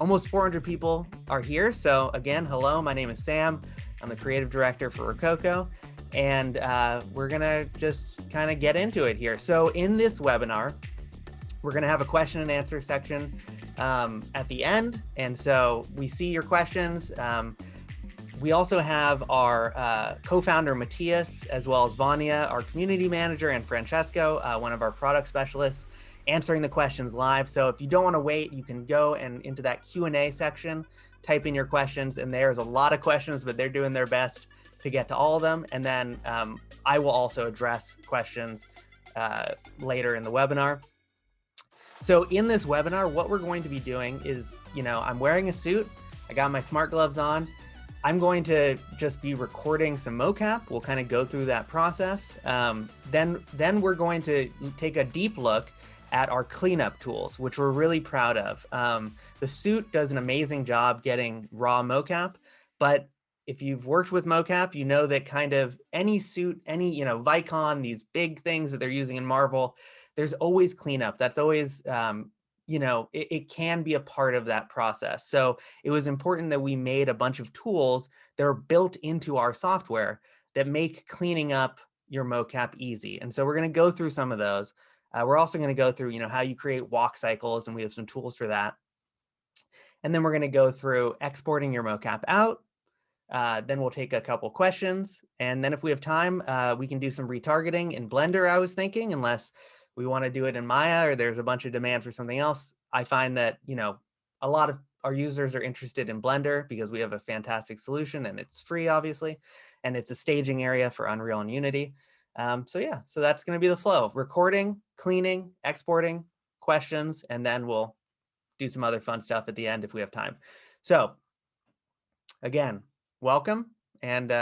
Almost 400 people are here. So again, hello, my name is Sam. I'm the creative director for Rokoko, and we're gonna just kind of get into it here. So in this webinar, we're gonna have a question and answer section at the end. And so we see your questions. We also have our co-founder, Matthias, as well as Vanya, our community manager, and Francesco, one of our product specialists, answering the questions live. So if you don't want to wait, you can go and into that Q&A section, type in your questions, and there's a lot of questions, but they're doing their best to get to all of them. And then I will also address questions later in the webinar. So in this webinar, what we're going to be doing is, I'm wearing a suit. I got my smart gloves on. I'm going to just be recording some mocap. We'll kind of go through that process. Then we're going to take a deep look at our cleanup tools, which we're really proud of. The suit does an amazing job getting raw mocap, but if you've worked with mocap, you know that kind of any suit, any Vicon, these big things that they're using in Marvel, there's always cleanup. That's always it can be a part of that process. So it was important that we made a bunch of tools that are built into our software that make cleaning up your mocap easy. And so we're going to go through some of those. We're also going to go through, how you create walk cycles, and we have some tools for that. And then we're going to go through exporting your mocap out. Then we'll take a couple questions. And then if we have time, we can do some retargeting in Blender, I was thinking, unless we want to do it in Maya or there's a bunch of demand for something else. I find that, a lot of our users are interested in Blender because we have a fantastic solution and it's free, obviously, and it's a staging area for Unreal and Unity. So that's going to be the flow: recording, cleaning, exporting, questions, and then we'll do some other fun stuff at the end if we have time. So again, welcome, and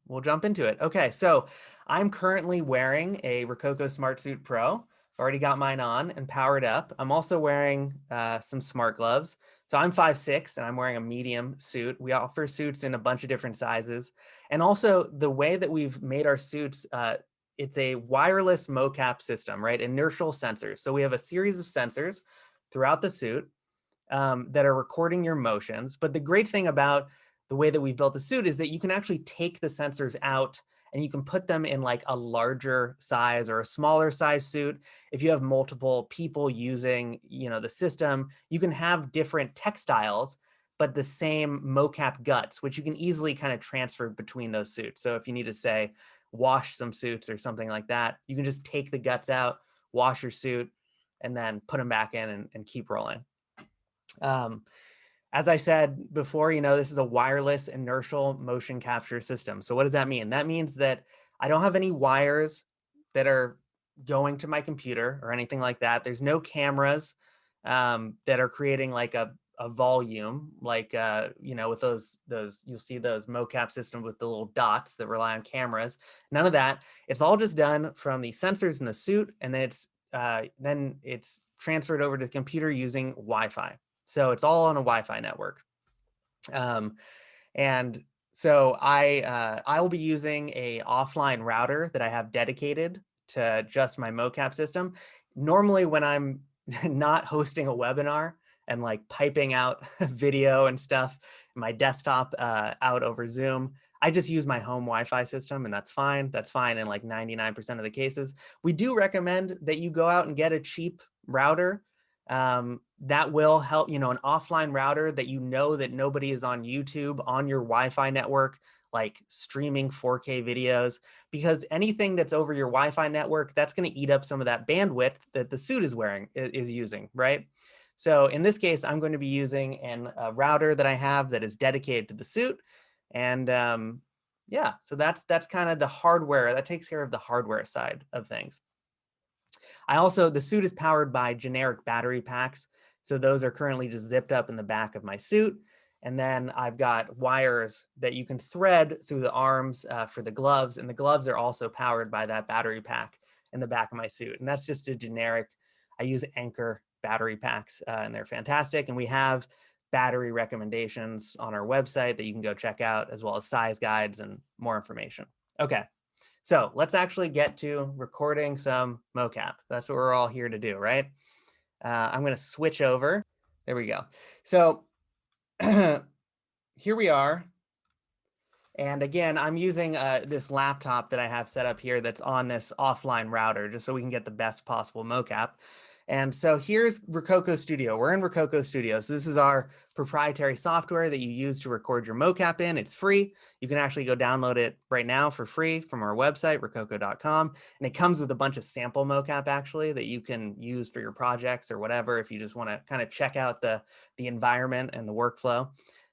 we'll jump into it. Okay, so I'm currently wearing a Rokoko Smartsuit Pro. Already got mine on and powered up. I'm also wearing some smart gloves. So I'm 5'6", and I'm wearing a medium suit. We offer suits in a bunch of different sizes. And also the way that we've made our suits, it's a wireless mocap system, right? Inertial sensors. So we have a series of sensors throughout the suit that are recording your motions. But the great thing about the way that we built the suit is that you can actually take the sensors out and you can put them in like a larger size or a smaller size suit. If you have multiple people using, the system, you can have different textiles, but the same mocap guts, which you can easily kind of transfer between those suits. So if you need to, say, wash some suits or something like that, you can just take the guts out, wash your suit, and then put them back in and keep rolling. As I said before, this is a wireless inertial motion capture system. So what does that mean? That means that I don't have any wires that are going to my computer or anything like that. There's no cameras that are creating like a volume, like with those you'll see those mocap systems with the little dots that rely on cameras. None of that. It's all just done from the sensors in the suit, and then it's transferred over to the computer using Wi-Fi. So it's all on a Wi-Fi network. And so I will be using a offline router that I have dedicated to just my mocap system. Normally when I'm not hosting a webinar and like piping out video and stuff, my desktop out over Zoom, I just use my home Wi-Fi system, and that's fine. That's fine in like 99% of the cases. We do recommend that you go out and get a cheap router. That will help, an offline router that that nobody is on YouTube on your Wi-Fi network, like streaming 4K videos, because anything that's over your Wi-Fi network, that's going to eat up some of that bandwidth that the suit is using, right? So in this case, I'm going to be using a router that I have that is dedicated to the suit. And so that's kind of the hardware that takes care of the hardware side of things. The suit is powered by generic battery packs. So those are currently just zipped up in the back of my suit. And then I've got wires that you can thread through the arms for the gloves. And the gloves are also powered by that battery pack in the back of my suit. And that's just a generic, I use Anchor battery packs, and they're fantastic. And we have battery recommendations on our website that you can go check out, as well as size guides and more information. Okay. So let's actually get to recording some mocap. That's what we're all here to do, right? I'm going to switch over. There we go. So here we are. And again, I'm using this laptop that I have set up here that's on this offline router, just so we can get the best possible mocap. And so here's Rokoko Studio. We're in Rokoko Studio. So this is our proprietary software that you use to record your mocap in. It's free. You can actually go download it right now for free from our website, rokoko.com. And it comes with a bunch of sample mocap, actually, that you can use for your projects or whatever, if you just want to kind of check out the environment and the workflow.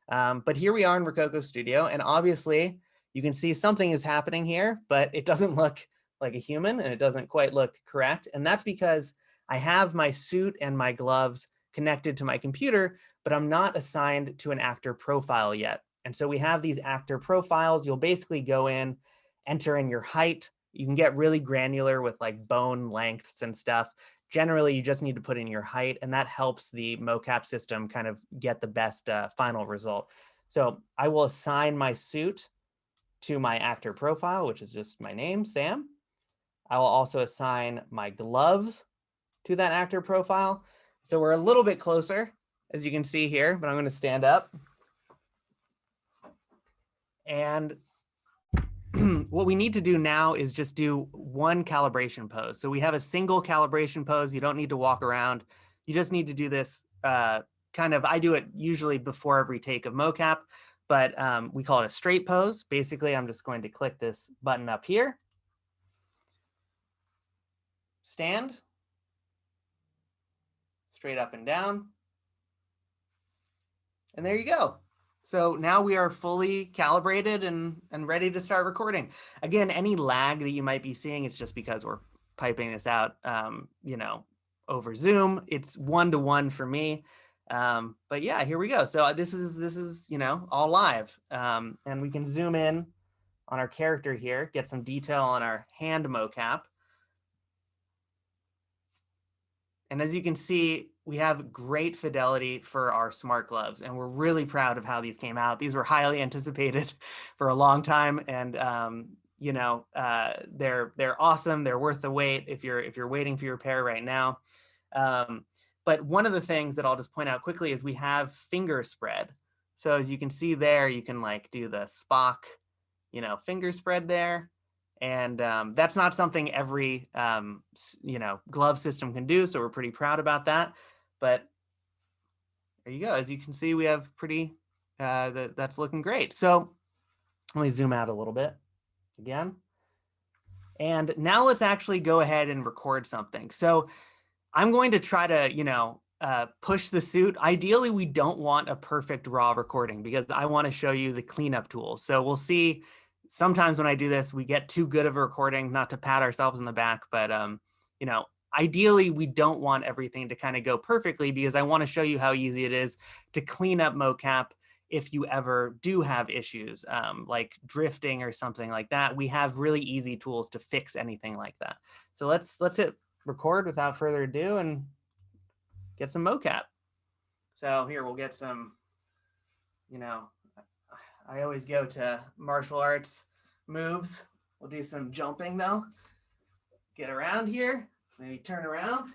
But here we are in Rokoko Studio, and obviously you can see something is happening here, but it doesn't look like a human and it doesn't quite look correct. And that's because I have my suit and my gloves connected to my computer, but I'm not assigned to an actor profile yet. And so we have these actor profiles. You'll basically go in, enter in your height. You can get really granular with like bone lengths and stuff. Generally, you just need to put in your height, and that helps the mocap system kind of get the best final result. So I will assign my suit to my actor profile, which is just my name, Sam. I will also assign my gloves to that actor profile. So we're a little bit closer, as you can see here, but I'm going to stand up. And what we need to do now is just do one calibration pose. So we have a single calibration pose. You don't need to walk around. You just need to do this kind of, I do it usually before every take of mocap, but we call it a straight pose. Basically, I'm just going to click this button up here. Stand. Straight up and down. And there you go. So now we are fully calibrated and ready to start recording. Again, any lag that you might be seeing, it's just because we're piping this out, you know, over Zoom. It's 1-to-1 for me. But yeah, here we go. So this is, you know, all live. And we can zoom in on our character here, get some detail on our hand mocap. And as you can see, we have great fidelity for our smart gloves, and we're really proud of how these came out. These were highly anticipated for a long time, and you know, they're awesome. They're worth the wait if you're waiting for your pair right now. But one of the things that I'll just point out quickly is we have finger spread. So as you can see there, you can like do the Spock, you know, finger spread there. And that's not something every, you know, glove system can do. So we're pretty proud about that. But there you go. As you can see, we have pretty, that's looking great. So let me zoom out a little bit again. And now let's actually go ahead and record something. So I'm going to try to, you know, push the suit. Ideally, we don't want a perfect raw recording because I want to show you the cleanup tools. So we'll see. Sometimes when I do this, we get too good of a recording, not to pat ourselves on the back, but you know, ideally we don't want everything to kind of go perfectly because I want to show you how easy it is to clean up mocap if you ever do have issues like drifting or something like that. We have really easy tools to fix anything like that. So let's hit record without further ado and get some mocap. So here we'll get some, you know, I always go to martial arts moves. We'll do some jumping though. Get around here, maybe turn around.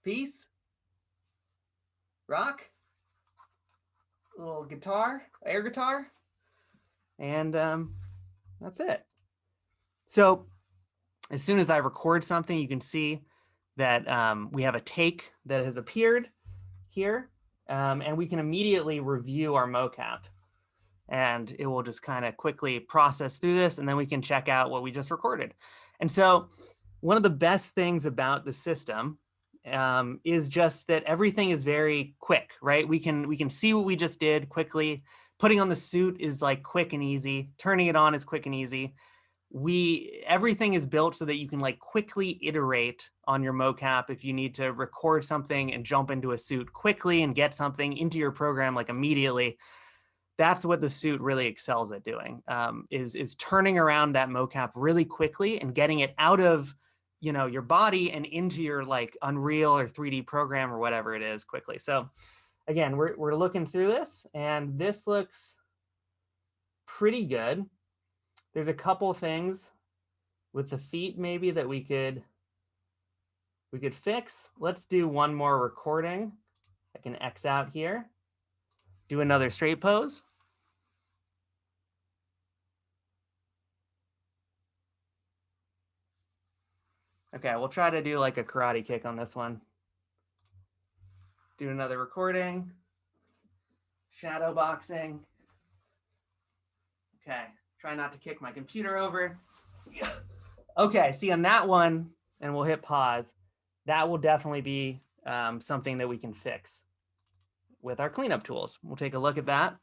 Peace. Rock. A little guitar, air guitar. And that's it. So as soon as I record something, you can see that we have a take that has appeared here. And we can immediately review our mocap, and it will just kind of quickly process through this, and then we can check out what we just recorded. And so one of the best things about the system is just that everything is very quick, right? We can see what we just did quickly. Putting on the suit is like quick and easy. Turning it on is quick and easy. Everything is built so that you can like quickly iterate on your mocap if you need to record something and jump into a suit quickly and get something into your program like immediately. That's what the suit really excels at doing, is turning around that mocap really quickly and getting it out of, you know, your body and into your like Unreal or 3D program or whatever it is quickly. So again, we're looking through this, and this looks pretty good. There's a couple things with the feet maybe that we could we could fix. Let's do one more recording. I can X out here. Do another straight pose. Okay, we'll try to do like a karate kick on this one. Do another recording. Shadow boxing. Okay, try not to kick my computer over. Okay, see on that one, and we'll hit pause. That will definitely be something that we can fix with our cleanup tools. We'll take a look at that.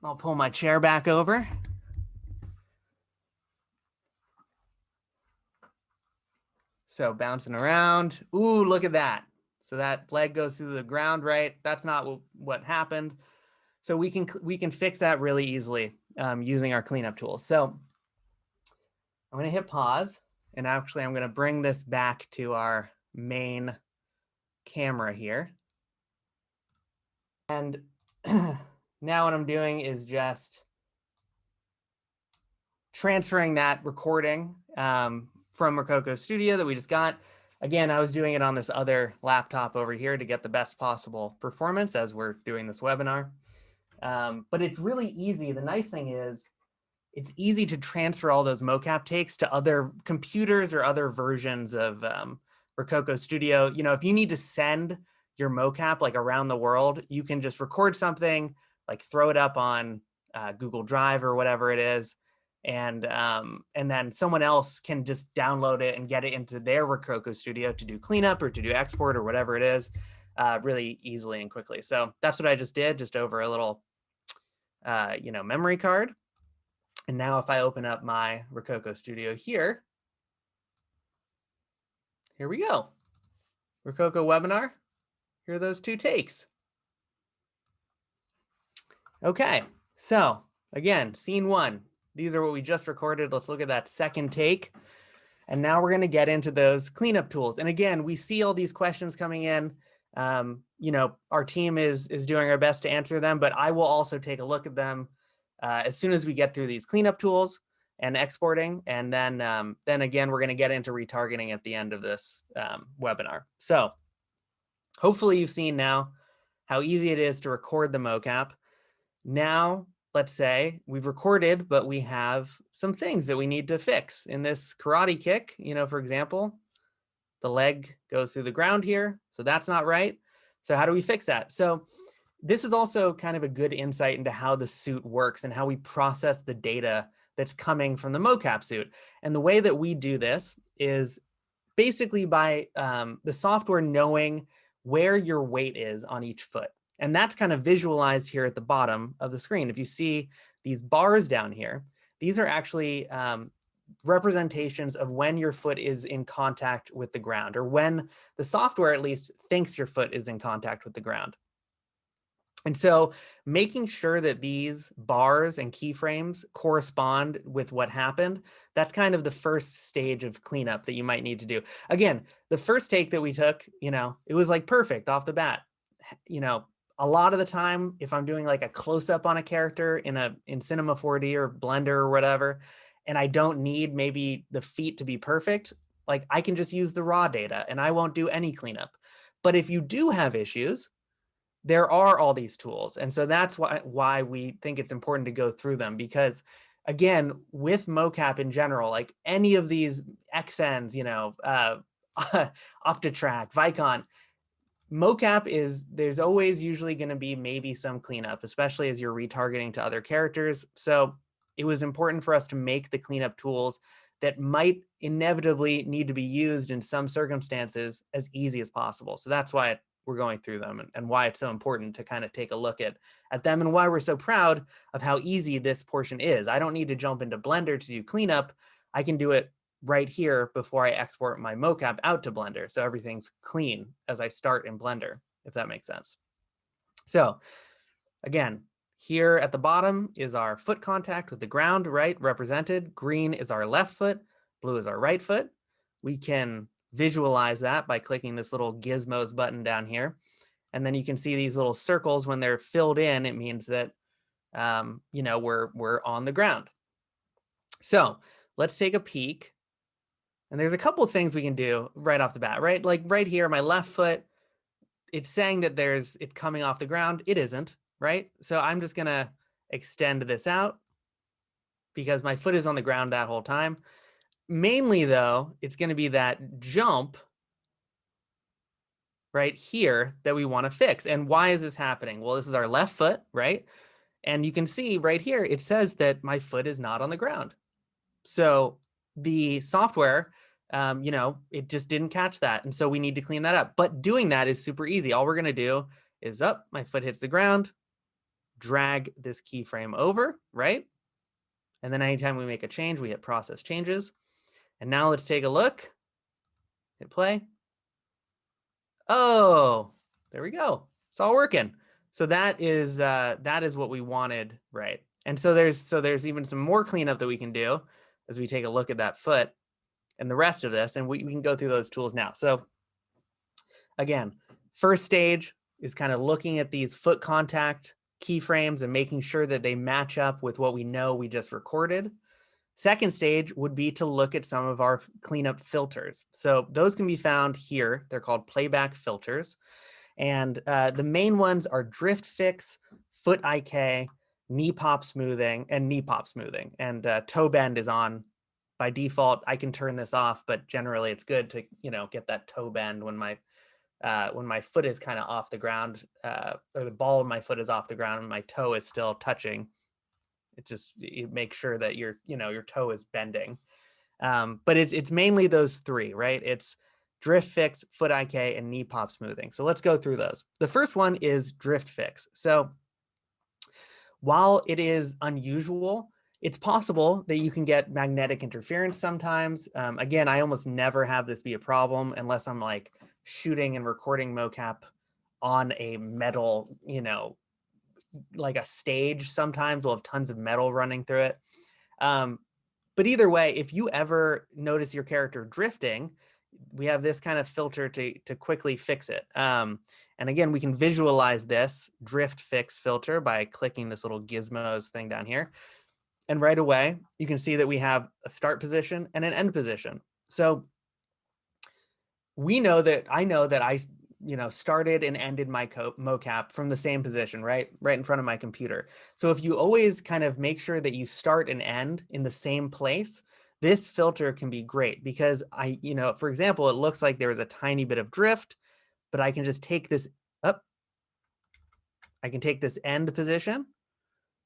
I'll pull my chair back over. So bouncing around. Ooh, look at that. So that leg goes through the ground, right? That's not what happened. So we can fix that really easily using our cleanup tool. So I'm going to hit pause. And actually, I'm going to bring this back to our main camera here. And now what I'm doing is just transferring that recording from Rokoko Studio that we just got. Again, I was doing it on this other laptop over here to get the best possible performance as we're doing this webinar. But it's really easy. The nice thing is it's easy to transfer all those mocap takes to other computers or other versions of Rokoko Studio. You know, if you need to send your mocap like around the world, you can just record something, like throw it up on Google Drive or whatever it is, and then someone else can just download it and get it into their Rokoko Studio to do cleanup or to do export or whatever it is, really easily and quickly. So that's what I just did, just over a little, memory card. And now if I open up my Rokoko Studio here, here we go. Rokoko webinar. Here are those two takes. Okay, so again, scene one. These are what we just recorded. Let's look at that second take. And now we're going to get into those cleanup tools. And again, we see all these questions coming in. Our team is doing our best to answer them, but I will also take a look at them as soon as we get through these cleanup tools and exporting. And then again, we're going to get into retargeting at the end of this webinar. So hopefully you've seen now how easy it is to record the mocap. Now, let's say we've recorded, but we have some things that we need to fix. In this karate kick, for example, the leg goes through the ground here. So that's not right. So how do we fix that? So this is also kind of a good insight into how the suit works and how we process the data that's coming from the mocap suit. And the way that we do this is basically by the software knowing where your weight is on each foot. And that's kind of visualized here at the bottom of the screen. If you see these bars down here, these are actually representations of when your foot is in contact with the ground, or when the software at least thinks your foot is in contact with the ground. And so making sure that these bars and keyframes correspond with what happened, that's kind of the first stage of cleanup that you might need to do. Again, the first take that we took, it was like perfect off the bat. A lot of the time, if I'm doing like a close-up on a character in Cinema 4D or Blender or whatever, and I don't need maybe the feet to be perfect, like I can just use the raw data and I won't do any cleanup. But if you do have issues, there are all these tools. And so that's why we think it's important to go through them, because again, with mocap in general, like any of these XNs, Optitrack, Vicon, mocap there's always usually going to be maybe some cleanup, especially as you're retargeting to other characters. So it was important for us to make the cleanup tools that might inevitably need to be used in some circumstances as easy as possible. So that's why we're going through them and why it's so important to kind of take a look at them, and why we're so proud of how easy this portion is. I don't need to jump into Blender to do cleanup. I can do it right here before I export my mocap out to Blender. So everything's clean as I start in Blender, if that makes sense. So again, here at the bottom is our foot contact with the ground, right, represented. Green is our left foot, blue is our right foot. We can visualize that by clicking this little gizmos button down here. And then you can see these little circles. When they're filled in, it means that we're on the ground. So let's take a peek And there's a couple of things we can do right off the bat, right? Like right here, my left foot, it's saying that it's coming off the ground. It isn't, right? So I'm just gonna extend this out because my foot is on the ground that whole time. Mainly though, it's gonna be that jump right here that we wanna fix. And why is this happening? Well, this is our left foot, right? And you can see right here, it says that my foot is not on the ground. So the software, it just didn't catch that. And so we need to clean that up. But doing that is super easy. All we're going to do is my foot hits the ground, drag this keyframe over, right? And then anytime we make a change, we hit process changes. And now let's take a look. Hit play. Oh, there we go. It's all working. So that is what we wanted, right? And so there's even some more cleanup that we can do as we take a look at that foot and the rest of this, and we can go through those tools now. So again, first stage is kind of looking at these foot contact keyframes and making sure that they match up with what we know we just recorded. Second stage would be to look at some of our cleanup filters. So those can be found here. They're called playback filters. And the main ones are drift fix, foot IK, knee pop smoothing, and knee pop smoothing. And toe bend is on by default. I can turn this off, but generally it's good to get that toe bend when my foot is kind of off the ground, or the ball of my foot is off the ground and my toe is still touching. It makes sure that your toe is bending. But it's mainly those three, right? It's drift fix, foot IK, and knee pop smoothing. So let's go through those. The first one is drift fix. So while it is unusual, it's possible that you can get magnetic interference sometimes. Again, I almost never have this be a problem unless I'm like shooting and recording mocap on a metal, like a stage. Sometimes we'll have tons of metal running through it. But either way, if you ever notice your character drifting, we have this kind of filter to quickly fix it. And again, we can visualize this drift fix filter by clicking this little gizmos thing down here. And right away, you can see that we have a start position and an end position. So I know that I started and ended my mocap from the same position, right in front of my computer. So if you always kind of make sure that you start and end in the same place, this filter can be great because for example, it looks like there was a tiny bit of drift, but I can just take this up. I can take this end position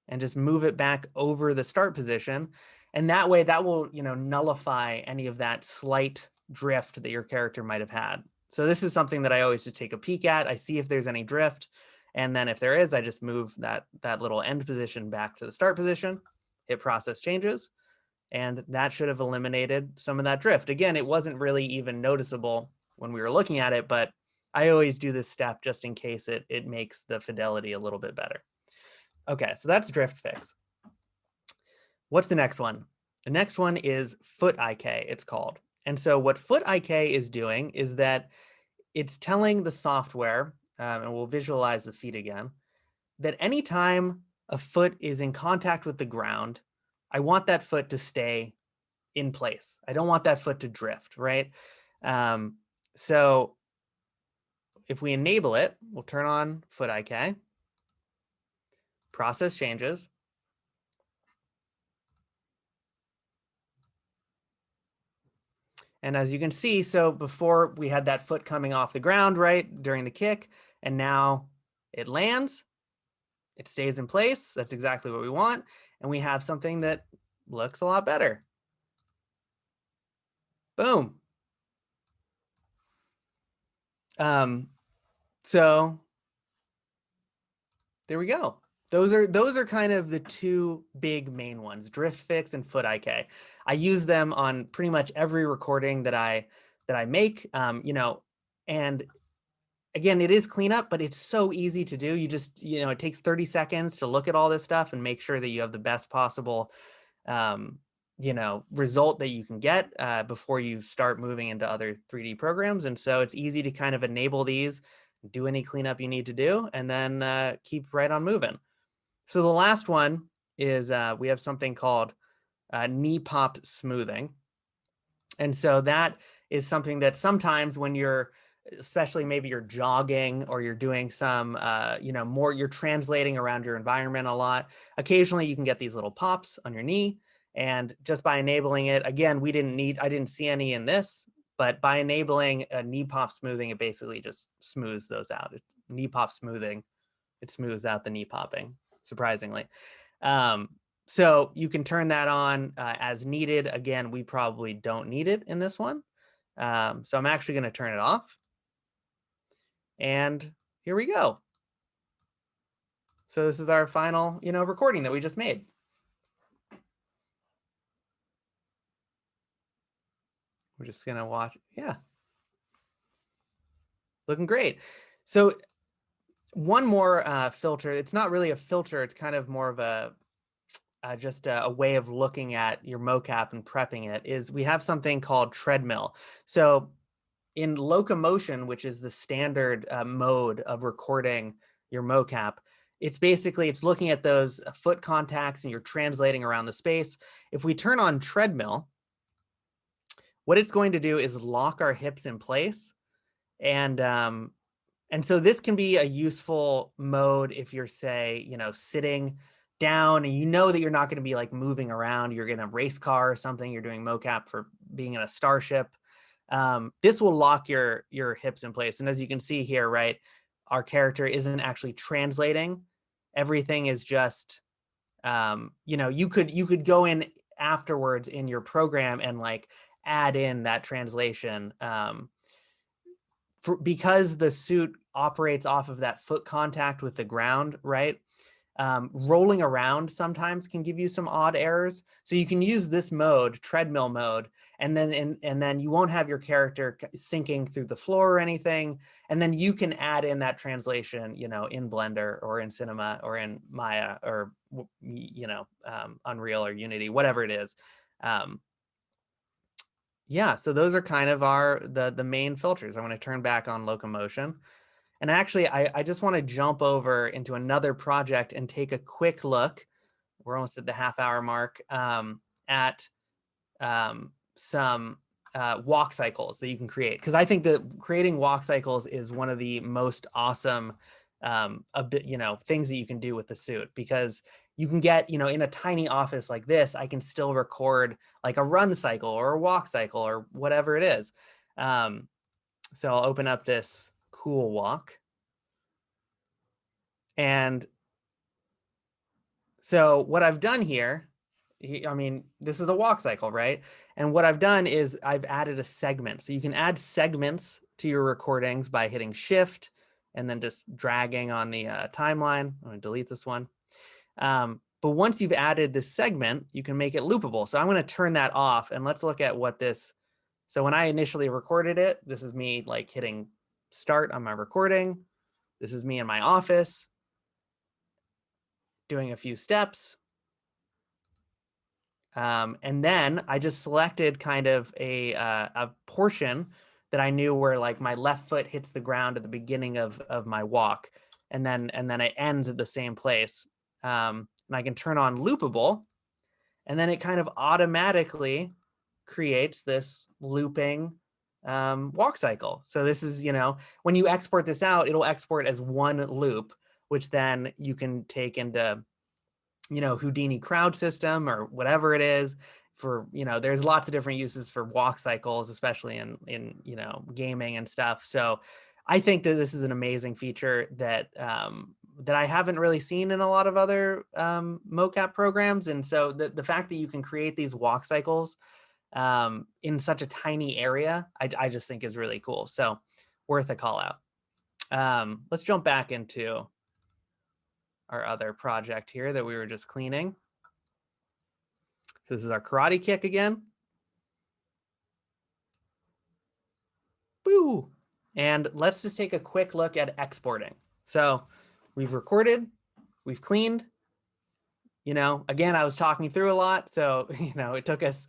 and just move it back over the start position. And that way that will, nullify any of that slight drift that your character might have had. So this is something that I always just take a peek at. I see if there's any drift. And then if there is, I just move that little end position back to the start position, hit process changes, and that should have eliminated some of that drift. Again, it wasn't really even noticeable when we were looking at it, but I always do this step just in case it makes the fidelity a little bit better. Okay, so that's drift fix. What's the next one? The next one is foot IK, it's called. And so what foot IK is doing is that it's telling the software, and we'll visualize the feet again, that anytime a foot is in contact with the ground, I want that foot to stay in place. I don't want that foot to drift, right? So if we enable it, we'll turn on foot IK, process changes. And as you can see, so before we had that foot coming off the ground, right, during the kick, and now it lands, it stays in place. That's exactly what we want. And we have something that looks a lot better. Boom. So there we go. Those are kind of the two big main ones, drift fix and foot IK. I use them on pretty much every recording that I make, and again, it is cleanup, but it's so easy to do. You just, it takes 30 seconds to look at all this stuff and make sure that you have the best possible, result that you can get before you start moving into other 3D programs. And so it's easy to kind of enable these, do any cleanup you need to do, and then keep right on moving. So the last one is we have something called knee pop smoothing. And so that is something that sometimes when you're, especially maybe you're jogging or you're doing some, more, you're translating around your environment a lot. Occasionally you can get these little pops on your knee. And just by enabling it, again, I didn't see any in this, but by enabling a knee pop smoothing, it basically just smooths those out. Knee pop smoothing, it smooths out the knee popping, surprisingly. So you can turn that on as needed. Again, we probably don't need it in this one. So I'm actually going to turn it off. And here we go. So this is our final, recording that we just made. We're just going to watch. Yeah. Looking great. So one more filter. It's not really a filter. It's kind of more of a just a way of looking at your mocap and prepping it, is we have something called Treadmill. So in locomotion, which is the standard mode of recording your mocap, it's looking at those foot contacts and you're translating around the space. If we turn on Treadmill, what it's going to do is lock our hips in place. And so this can be a useful mode if you're, say, sitting down and you know that you're not going to be like moving around, you're in a race car or something, you're doing mocap for being in a starship. This will lock your hips in place. And as you can see here, right, our character isn't actually translating. Everything is just, you could go in afterwards in your program and like add in that translation. Because the suit operates off of that foot contact with the ground, right? Rolling around sometimes can give you some odd errors. So you can use this mode, Treadmill mode, and then you won't have your character sinking through the floor or anything. And then you can add in that translation, in Blender or in Cinema or in Maya or, Unreal or Unity, whatever it is. Yeah, so those are kind of the main filters. I want to turn back on locomotion. And actually, I just want to jump over into another project and take a quick look. We're almost at the half-hour mark, at some walk cycles that you can create. Because I think that creating walk cycles is one of the most awesome things that you can do with the suit, because you can get, in a tiny office like this, I can still record like a run cycle or a walk cycle or whatever it is. So I'll open up this cool walk. And so what I've done here, I mean, this is a walk cycle, right? And what I've done is I've added a segment. So you can add segments to your recordings by hitting Shift and then just dragging on the timeline. I'm going to delete this one. But once you've added this segment, you can make it loopable. So I'm going to turn that off, and let's look at what this. So when I initially recorded it, this is me like hitting start on my recording. This is me in my office doing a few steps. And then I just selected kind of a portion that I knew where like my left foot hits the ground at the beginning of my walk. And then it ends at the same place. And I can turn on loopable, and then it kind of automatically creates this looping walk cycle. So this is, when you export this out, it'll export as one loop, which then you can take into, Houdini crowd system or whatever it is for, there's lots of different uses for walk cycles, especially in gaming and stuff. So I think that this is an amazing feature that I haven't really seen in a lot of other mocap programs. And so the fact that you can create these walk cycles in such a tiny area, I just think is really cool. So worth a call out. Let's jump back into our other project here that we were just cleaning. So this is our karate kick again. Boo! And let's just take a quick look at exporting. So we've recorded, we've cleaned. Again, I was talking through a lot, so it took us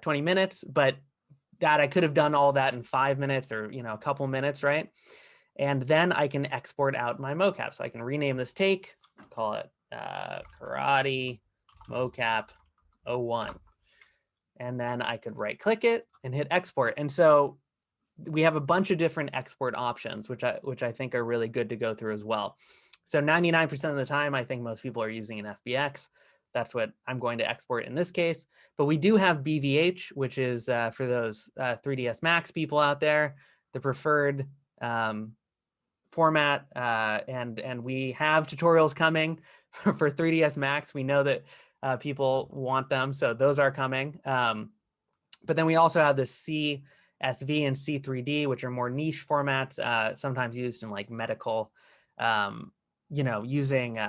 20 minutes, but that I could have done all that in 5 minutes or a couple minutes, right? And then I can export out my mocap. So I can rename this take, call it Karate Mocap 01. and then I could right click it and hit export. And so we have a bunch of different export options, which I think are really good to go through as well. So 99% of the time, I think most people are using an FBX. That's what I'm going to export in this case. But we do have BVH, which is for those 3ds Max people out there, the preferred format. And we have tutorials coming for 3ds Max. We know that people want them, so those are coming. But then we also have the CSV and C3D, which are more niche formats, sometimes used in like medical, using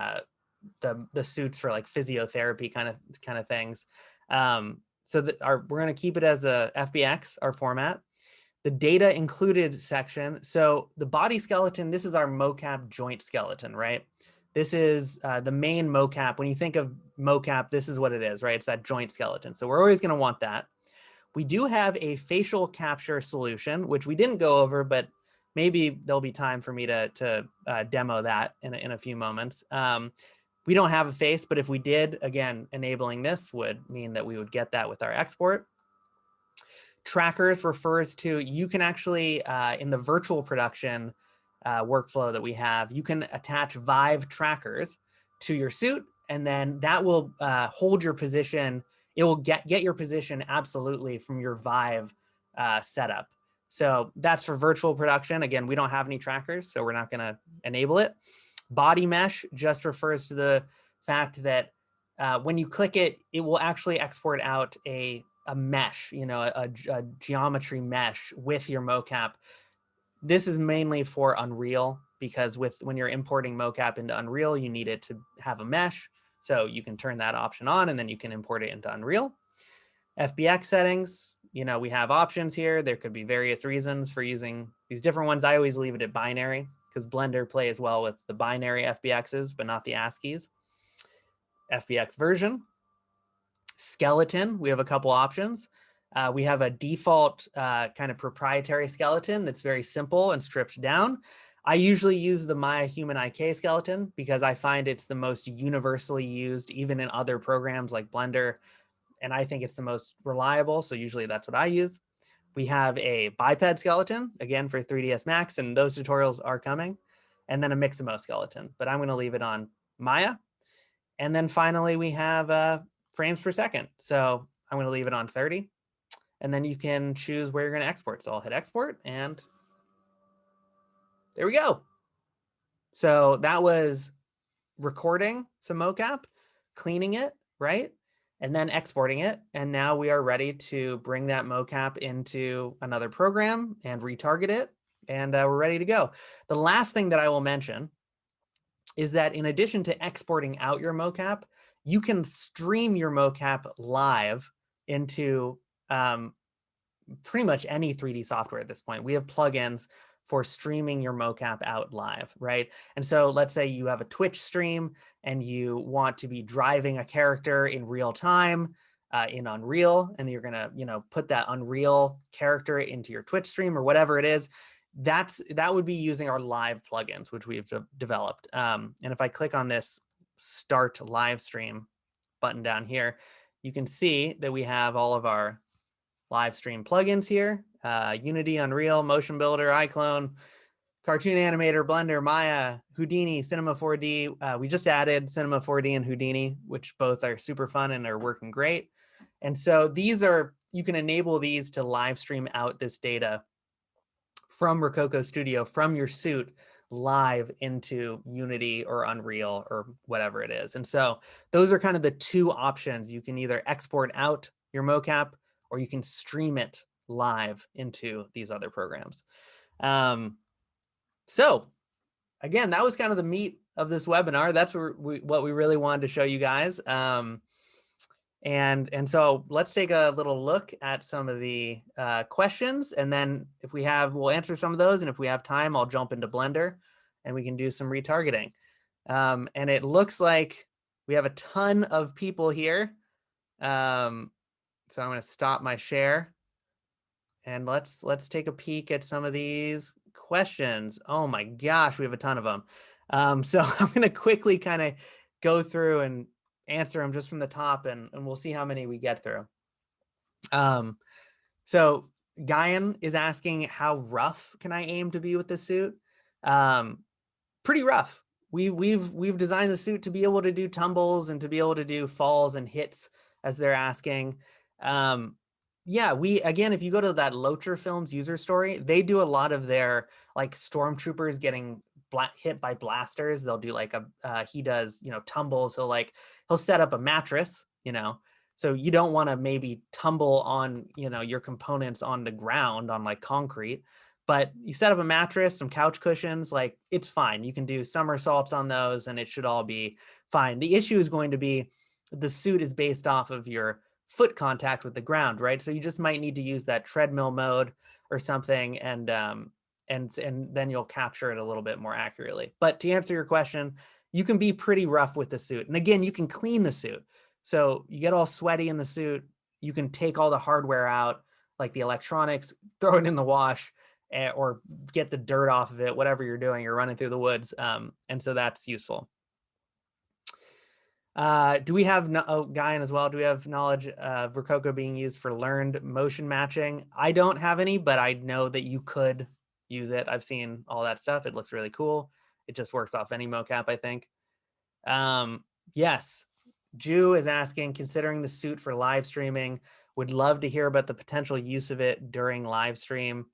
the suits for like physiotherapy kind of things. So that we're going to keep it as a FBX, our format. The data included section. So the body skeleton, this is our mocap joint skeleton, right? This is the main mocap. When you think of mocap, this is what it is, right? It's that joint skeleton. So we're always going to want that. We do have a facial capture solution, which we didn't go over, but maybe there'll be time for me to demo that in a few moments. We don't have a face, but if we did, again, enabling this would mean that we would get that with our export. Trackers refers to, you can actually, in the virtual production workflow that we have, you can attach Vive trackers to your suit, and then that will hold your position. It will get your position absolutely from your Vive setup. So that's for virtual production. Again, we don't have any trackers, so we're not going to enable it. Body mesh just refers to the fact that when you click it, it will actually export out a mesh, a geometry mesh with your mocap. This is mainly for Unreal, because when you're importing mocap into Unreal, you need it to have a mesh. So you can turn that option on, and then you can import it into Unreal. FBX settings, we have options here. There could be various reasons for using these different ones. I always leave it at binary because Blender plays well with the binary FBXs, but not the ASCIIs. FBX version. Skeleton, we have a couple options. We have a default kind of proprietary skeleton that's very simple and stripped down. I usually use the Maya Human IK skeleton because I find it's the most universally used, even in other programs like Blender, and I think it's the most reliable, so usually that's what I use. We have a biped skeleton, again, for 3ds Max, and those tutorials are coming, and then a Mixamo skeleton, but I'm going to leave it on Maya. And then finally, we have frames per second. So I'm going to leave it on 30. And then you can choose where you're going to export. So I'll hit export, and there we go. So that was recording some mocap, cleaning it, right? And then exporting it. And now we are ready to bring that mocap into another program and retarget it. And we're ready to go. The last thing that I will mention is that in addition to exporting out your mocap, you can stream your mocap live into pretty much any 3D software at this point. We have plugins for streaming your mocap out live, right? And so let's say you have a Twitch stream and you want to be driving a character in real time in Unreal, and you're gonna, put that Unreal character into your Twitch stream or whatever it is. That would be using our live plugins, which we've developed. And if I click on this Start Live Stream button down here, you can see that we have all of our live stream plugins here: Unity, Unreal, Motion Builder, iClone, Cartoon Animator, Blender, Maya, Houdini, Cinema 4D. We just added Cinema 4D and Houdini, which both are super fun and are working great. And so you can enable these to live stream out this data from Rokoko Studio, from your suit, live into Unity or Unreal or whatever it is. And so those are kind of the two options. You can either export out your mocap, or you can stream it live into these other programs. So again, that was kind of the meat of this webinar. That's what we really wanted to show you guys. And so let's take a little look at some of the questions, and then if we have, we'll answer some of those, and if we have time, I'll jump into Blender and we can do some retargeting. And it looks like we have a ton of people here. So I'm going to stop my share, and let's take a peek at some of these questions. Oh my gosh, we have a ton of them. So I'm going to quickly kind of go through and answer them just from the top, and we'll see how many we get through. Um, so Guyan is asking, how rough can I aim to be with the suit? Pretty rough. We've designed the suit to be able to do tumbles and to be able to do falls and hits, as they're asking. Yeah, again, if you go to that Locher Films user story, they do a lot of their like stormtroopers getting hit by blasters. They'll do like he does, tumbles. He'll set up a mattress, so you don't want to maybe tumble on, your components on the ground on like concrete, but you set up a mattress, some couch cushions, like it's fine. You can do somersaults on those and it should all be fine. The issue is going to be the suit is based off of your foot contact with the ground, right? So you just might need to use that treadmill mode or something, and then you'll capture it a little bit more accurately. But to answer your question, you can be pretty rough with the suit. And again, you can clean the suit. So you get all sweaty in the suit, you can take all the hardware out, like the electronics, throw it in the wash, or get the dirt off of it, whatever you're doing, you're running through the woods. And so that's useful. Do we have, Guyan as well, do we have knowledge of Rokoko being used for learned motion matching? I don't have any, but I know that you could use it. I've seen all that stuff. It looks really cool. It just works off any mocap, I think. Yes. Jew is asking, considering the suit for live streaming, would love to hear about the potential use of it during live stream.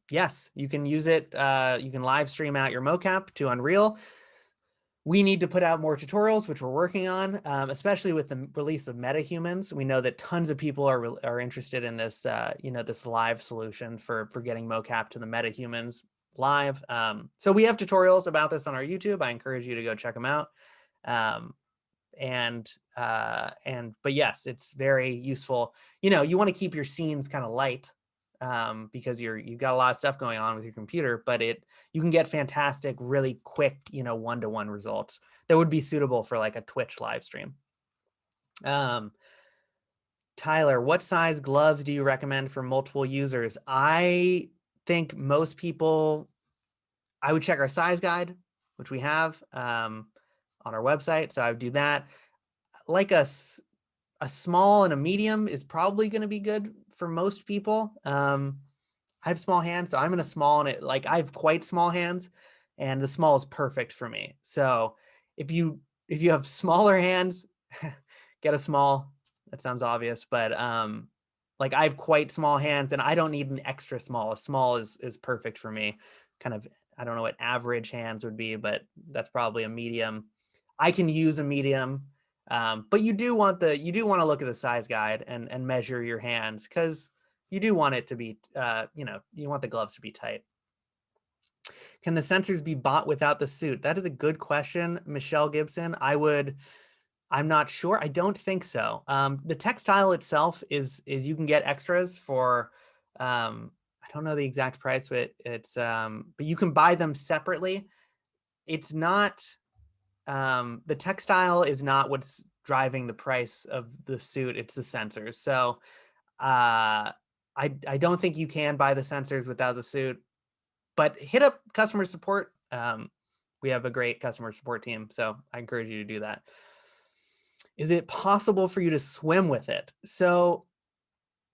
Yes, you can use it. You can live stream out your mocap to Unreal. We need to put out more tutorials, which we're working on, especially with the release of MetaHumans. We know that tons of people are interested in this, this live solution for getting mocap to the MetaHumans live. So we have tutorials about this on our YouTube. I encourage you to go check them out. But yes, it's very useful. You want to keep your scenes kind of light, because you've got a lot of stuff going on with your computer, but you can get fantastic, really quick, one-to-one results that would be suitable for like a Twitch live stream. Tyler, what size gloves do you recommend for multiple users? I think most people, I would check our size guide, which we have on our website. So I would do that. Like a small and a medium is probably going to be good for most people. I have small hands, so I'm in a small, and I have quite small hands, and the small is perfect for me. So if you have smaller hands, get a small. That sounds obvious, but I have quite small hands, and I don't need an extra small. A small is perfect for me. Kind of, I don't know what average hands would be, but that's probably a medium. I can use a medium. But you do want to look at the size guide and measure your hands, because you do want it to be, you want the gloves to be tight. Can the sensors be bought without the suit? That is a good question, Michelle Gibson. I'm not sure. I don't think so. The textile itself is you can get extras for, I don't know the exact price, but but you can buy them separately. It's not, the textile is not what's driving the price of the suit, it's the sensors. So I don't think you can buy the sensors without the suit, but hit up customer support. We have a great customer support team, so I encourage you to do that. Is it possible for you to swim with it? So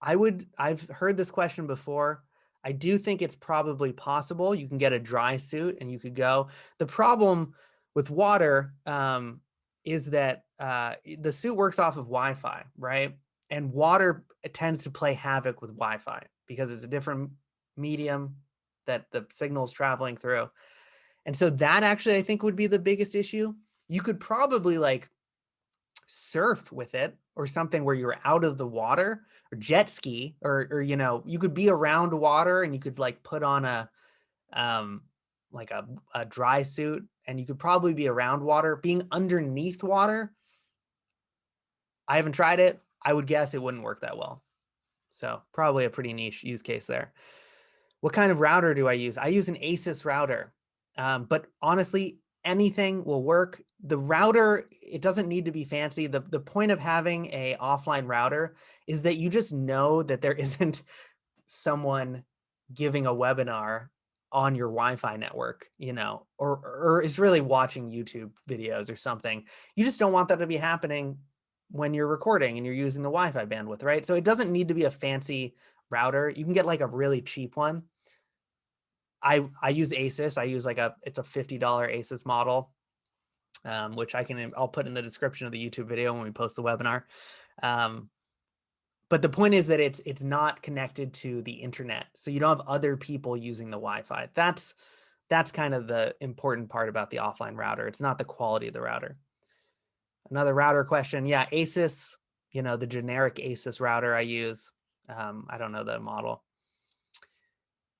I've heard this question before. I do think it's probably possible. You can get a dry suit and you could go. The problem with water is that the suit works off of Wi-Fi, right? And water tends to play havoc with Wi-Fi because it's a different medium that the signal is traveling through. And so that actually, I think, would be the biggest issue. You could probably surf with it or something where you're out of the water, or jet ski, or you could be around water and you could put on a dry suit, and you could probably be around water. Being underneath water, I haven't tried it. I would guess it wouldn't work that well. So probably a pretty niche use case there. What kind of router do I use? I use an Asus router, but honestly, anything will work. The router, it doesn't need to be fancy. The point of having a offline router is that you just know that there isn't someone giving a webinar on your Wi-Fi network, or is really watching YouTube videos or something. You just don't want that to be happening when you're recording and you're using the Wi-Fi bandwidth, right? So it doesn't need to be a fancy router. You can get like a really cheap one. I use Asus. I use it's a $50 Asus model, which I'll put in the description of the YouTube video when we post the webinar. But the point is that it's not connected to the internet, so you don't have other people using the Wi-Fi. That's kind of the important part about the offline router. It's not the quality of the router. Another router question, yeah, Asus, the generic Asus router I use. I don't know the model.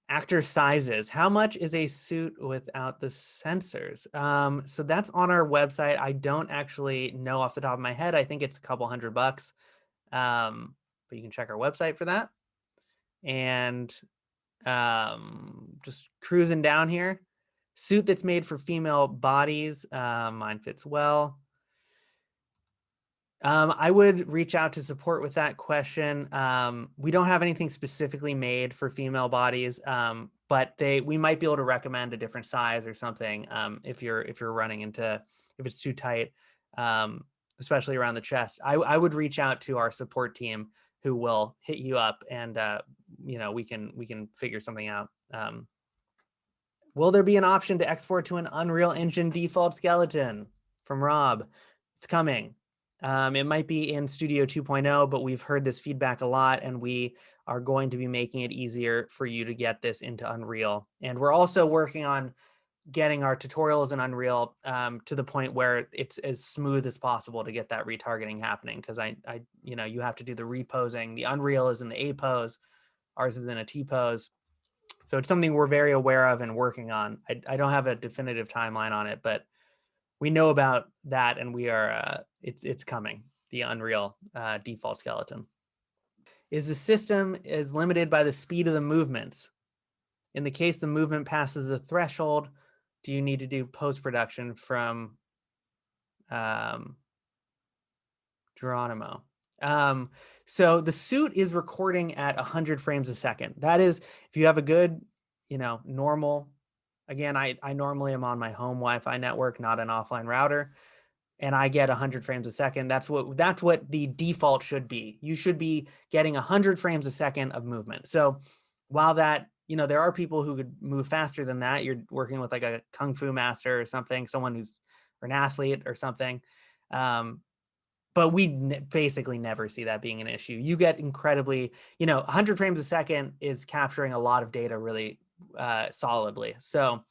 Actor sizes. How much is a suit without the sensors? So that's on our website. I don't actually know off the top of my head. I think it's a couple $100. But you can check our website for that. And just cruising down here. Suit that's made for female bodies. Mine fits well. I would reach out to support with that question. We don't have anything specifically made for female bodies, but we might be able to recommend a different size or something if you're running into, if it's too tight, especially around the chest. I would reach out to our support team who will hit you up, and we can figure something out. Will there be an option to export to an Unreal Engine default skeleton? From Rob. It's coming. It might be in Studio 2.0, but we've heard this feedback a lot, and we are going to be making it easier for you to get this into Unreal. And we're also working on getting our tutorials in Unreal to the point where it's as smooth as possible to get that retargeting happening. Because you have to do the reposing. The Unreal is in the A pose, ours is in a T pose. So it's something we're very aware of and working on. I don't have a definitive timeline on it, but we know about that, and we are it's coming. The Unreal default skeleton. Is the system is limited by the speed of the movements? In the case the movement passes the threshold, do you need to do post-production from Geronimo? So the suit is recording at 100 frames a second. That is, if you have a good, normal, again, I normally am on my home Wi-Fi network, not an offline router, and I get 100 frames a second. That's what the default should be. You should be getting 100 frames a second of movement. So while that, there are people who could move faster than that. You're working with like a Kung Fu master or something, someone who's or an athlete or something. But we basically never see that being an issue. You get incredibly, 100 frames a second is capturing a lot of data really solidly. So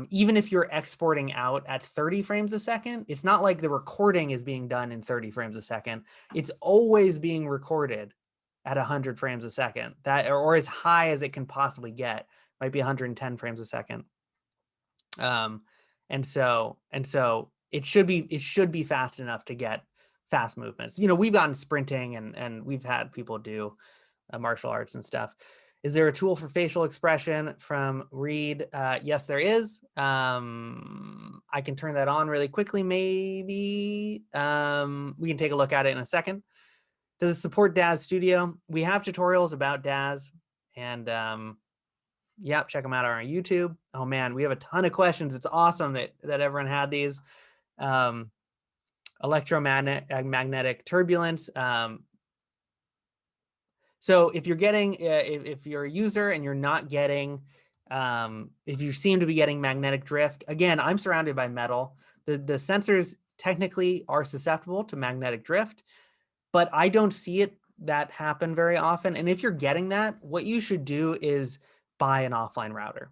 even if you're exporting out at 30 frames a second, it's not like the recording is being done in 30 frames a second. It's always being recorded at 100 frames a second, or as high as it can possibly get. Might be 110 frames a second. And so it should be fast enough to get fast movements. We've gotten sprinting and we've had people do martial arts and stuff. Is there a tool for facial expression from Reed? Yes, there is. I can turn that on really quickly, maybe. We can take a look at it in a second. Does it support DAZ Studio? We have tutorials about DAZ, and yep, check them out on our YouTube. Oh man, we have a ton of questions. It's awesome that everyone had these. Electromagnetic turbulence. So if you're getting, if you're a user and you're not getting, if you seem to be getting magnetic drift, again, I'm surrounded by metal. The sensors technically are susceptible to magnetic drift, but I don't see that happen very often. And if you're getting that, what you should do is buy an offline router.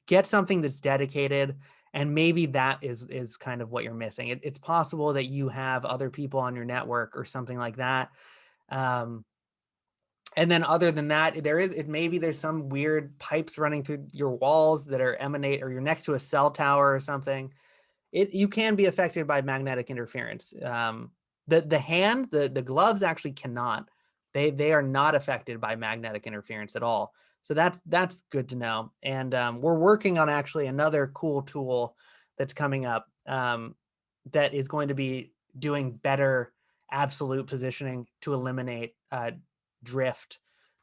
Get something that's dedicated, and maybe that is kind of what you're missing. It's possible that you have other people on your network or something like that. And then other than that, maybe there's some weird pipes running through your walls that are or you're next to a cell tower or something. You can be affected by magnetic interference. The gloves actually cannot. They are not affected by magnetic interference at all. So that's good to know. And we're working on actually another cool tool that's coming up that is going to be doing better absolute positioning to eliminate drift.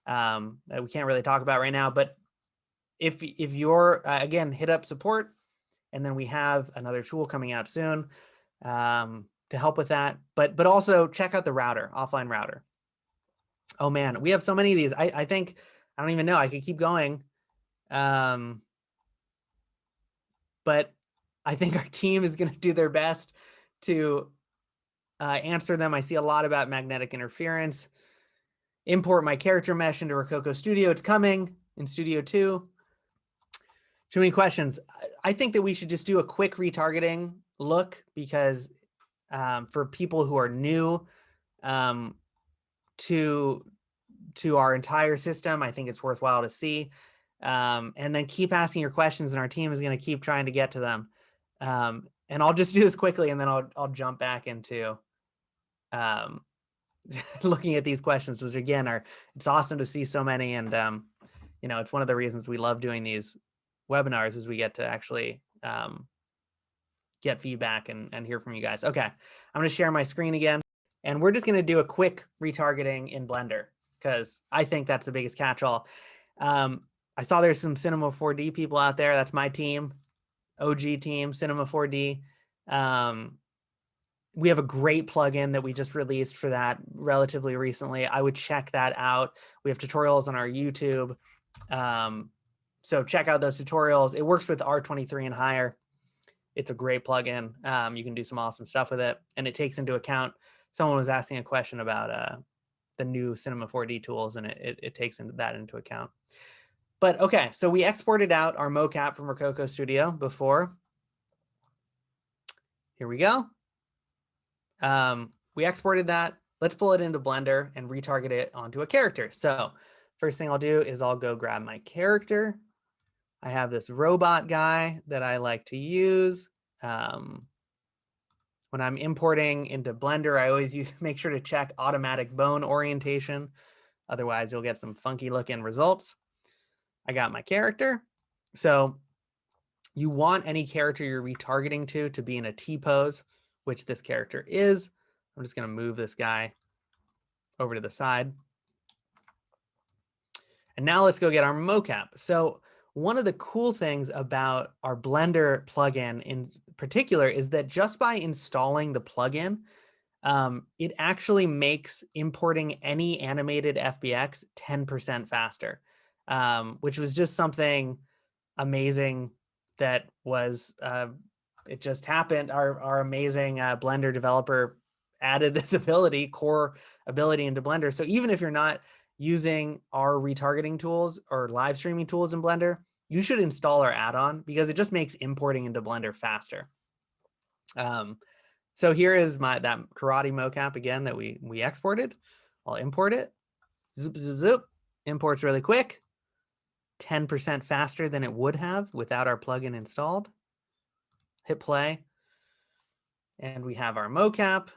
That we can't really talk about right now, but if you're again, hit up support, and then we have another tool coming out soon to help with that. But also check out the router, offline router. Oh man, we have so many of these. I think, I don't even know, I could keep going. But I think our team is going to do their best to answer them. I see a lot about magnetic interference. Import my character mesh into Rokoko Studio. It's coming in Studio 2. Too many questions. I think that we should just do a quick retargeting look, because for people who are new to our entire system, I think it's worthwhile to see. And then keep asking your questions, and our team is going to keep trying to get to them. And I'll just do this quickly, and then I'll jump back into looking at these questions, which again it's awesome to see so many. And you know, it's one of the reasons we love doing these webinars, is we get to actually get feedback and hear from you guys. Okay, I'm going to share my screen again, and we're just going to do a quick retargeting in Blender, because I think that's the biggest catch-all. I saw there's some Cinema 4D people out there. That's my team, OG team, Cinema 4D. We have a great plugin that we just released for that relatively recently. I would check that out. We have tutorials on our YouTube. So check out those tutorials. It works with R23 and higher. It's a great plugin. You can do some awesome stuff with it. And it takes into account, someone was asking a question about the new Cinema 4D tools, and it takes that into account. But okay, so we exported out our mocap from Rokoko Studio before. Here we go. We exported that. Let's pull it into Blender and retarget it onto a character. So first thing I'll do is I'll go grab my character. I have this robot guy that I like to use. When I'm importing into Blender, I always make sure to check automatic bone orientation. Otherwise, you'll get some funky looking results. I got my character. So you want any character you're retargeting to be in a T-pose, which this character is. I'm just going to move this guy over to the side. And now let's go get our mocap. So one of the cool things about our Blender plugin in particular is that just by installing the plugin, it actually makes importing any animated FBX 10% faster, which was just something amazing that was, it just happened. Our amazing Blender developer added this core ability into Blender. So even if you're not using our retargeting tools or live streaming tools in Blender, you should install our add-on, because it just makes importing into Blender faster. So here is that karate mocap again that we exported. I'll import it. Zoop, zoop, zoop. Imports really quick. 10% faster than it would have without our plugin installed. Hit play. And we have our mocap.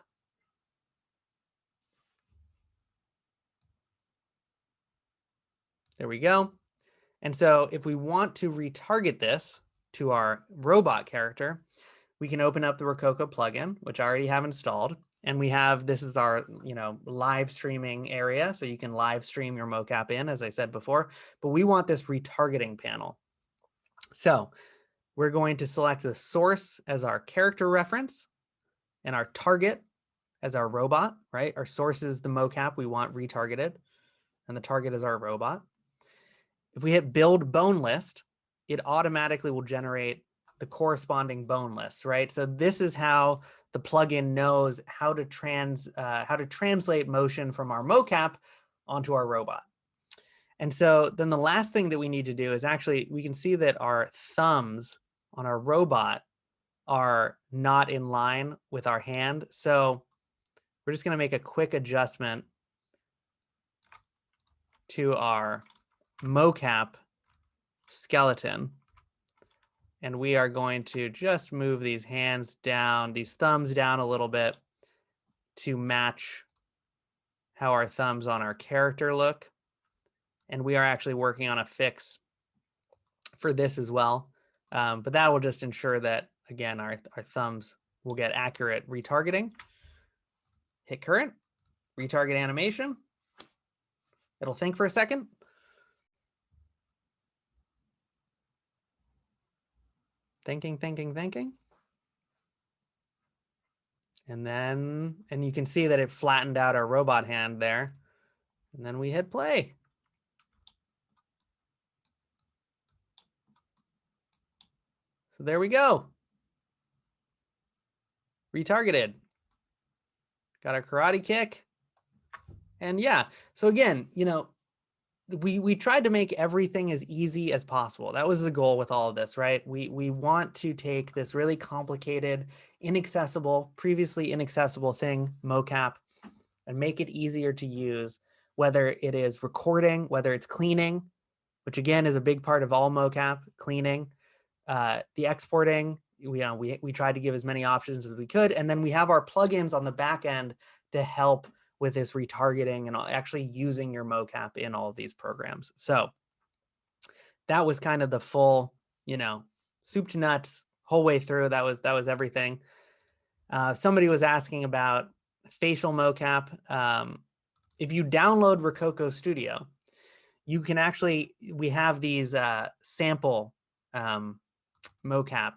There we go. And so if we want to retarget this to our robot character, we can open up the Rokoko plugin, which I already have installed. And we have, this is our, live streaming area. So you can live stream your mocap in, as I said before, but we want this retargeting panel. So we're going to select the source as our character reference and our target as our robot, right? Our source is the mocap we want retargeted, and the target is our robot. If we hit build bone list, it automatically will generate the corresponding bone list, right? So this is how the plugin knows how to translate motion from our mocap onto our robot. And so then the last thing that we need to do is actually, we can see that our thumbs on our robot are not in line with our hand. So we're just going to make a quick adjustment to our mocap skeleton. And we are going to just move these hands down, these thumbs down a little bit to match how our thumbs on our character look. And we are actually working on a fix for this as well. But that will just ensure that, again, our thumbs will get accurate retargeting. Hit current, retarget animation. It'll think for a second. Thinking. And you can see that it flattened out our robot hand there. And then we hit play. So there we go. Retargeted. Got our karate kick. And yeah, so again, you know, we tried to make everything as easy as possible. That was the goal with all of this, right? We want to take this really complicated, inaccessible, previously inaccessible thing, Mocap, and make it easier to use, whether it is recording, whether it's cleaning, which again is a big part of all Mocap, cleaning, the exporting. We tried to give as many options as we could, and then we have our plugins on the back end to help with this retargeting and actually using your Mocap in all of these programs. So that was kind of the full, you know, soup to nuts whole way through. That was everything. Somebody was asking about facial Mocap. If you download Rokoko Studio, you can actually, we have these sample Mocap.